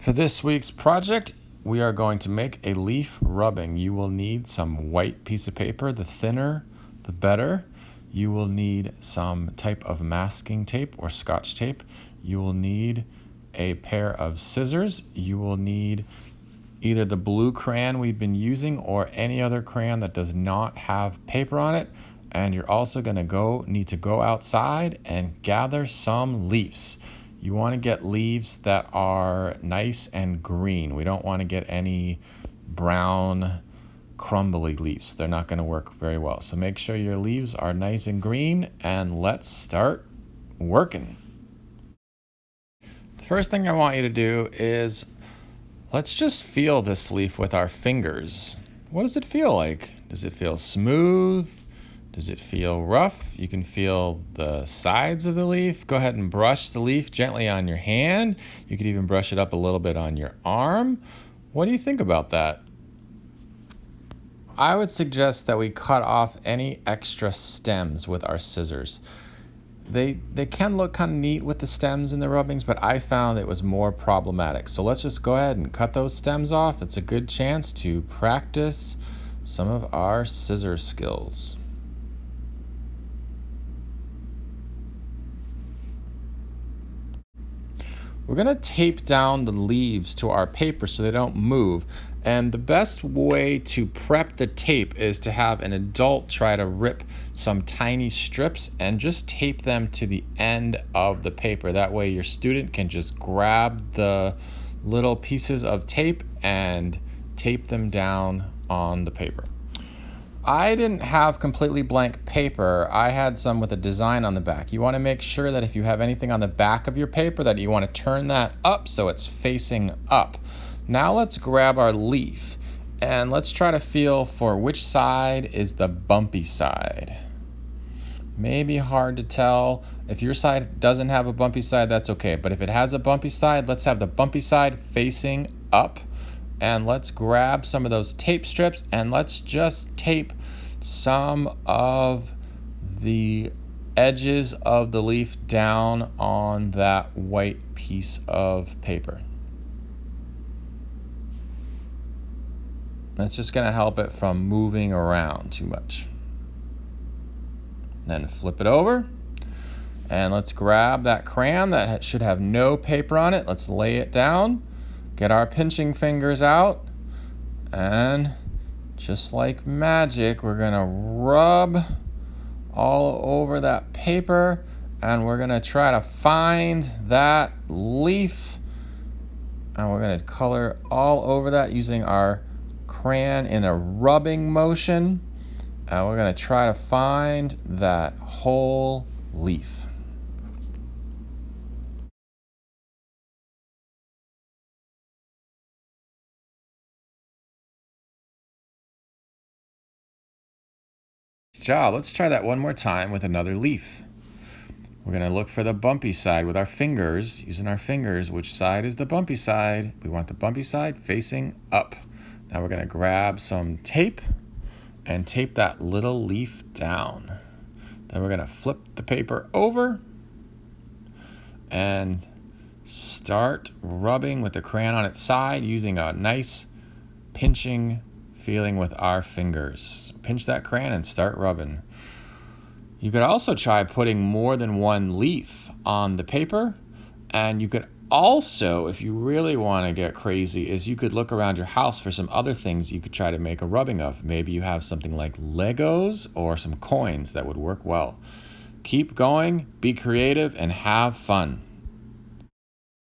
For this week's project, we are going to make a leaf rubbing. You will need some white piece of paper. The thinner, the better. You will need some type of masking tape or Scotch tape. You will need a pair of scissors. You will need either the blue crayon we've been using or any other crayon that does not have paper on it. And you're also going to need to go outside and gather some leaves. You want to get leaves that are nice and green. We don't want to get any brown, crumbly leaves. They're not going to work very well. So make sure your leaves are nice and green, and let's start working. The first thing I want you to do is let's just feel this leaf with our fingers. What does it feel like? Does it feel smooth? Does it feel rough? You can feel the sides of the leaf. Go ahead and brush the leaf gently on your hand. You could even brush it up a little bit on your arm. What do you think about that? I would suggest that we cut off any extra stems with our scissors. They can look kind of neat with the stems and the rubbings, but I found it was more problematic. So let's just go ahead and cut those stems off. It's a good chance to practice some of our scissor skills. We're going to tape down the leaves to our paper so they don't move. And the best way to prep the tape is to have an adult try to rip some tiny strips and just tape them to the end of the paper. That way your student can just grab the little pieces of tape and tape them down on the paper. I didn't have completely blank paper. I had some with a design on the back. You want to make sure that if you have anything on the back of your paper that you want to turn that up so it's facing up. Now let's grab our leaf and let's try to feel for which side is the bumpy side. Maybe hard to tell. If your side doesn't have a bumpy side, that's okay. But if it has a bumpy side, let's have the bumpy side facing up. And let's grab some of those tape strips and let's just tape some of the edges of the leaf down on that white piece of paper. That's just going to help it from moving around too much. Then flip it over and let's grab that crayon that should have no paper on it. Let's lay it down. Get our pinching fingers out, and just like magic, we're gonna rub all over that paper, and we're gonna try to find that leaf, and we're gonna color all over that using our crayon in a rubbing motion, and we're gonna try to find that whole leaf. Good job. Let's try that one more time with another leaf. We're going to look for the bumpy side with our fingers, using our fingers. Which side is the bumpy side? We want the bumpy side facing up. Now we're going to grab some tape and tape that little leaf down. Then we're going to flip the paper over and start rubbing with the crayon on its side using a nice pinching feeling with our fingers. Pinch that crayon and start rubbing. You could also try putting more than one leaf on the paper, and you could also, if you really want to get crazy, is you could look around your house for some other things you could try to make a rubbing of. Maybe you have something like Legos or some coins that would work well. Keep going, be creative, and have fun.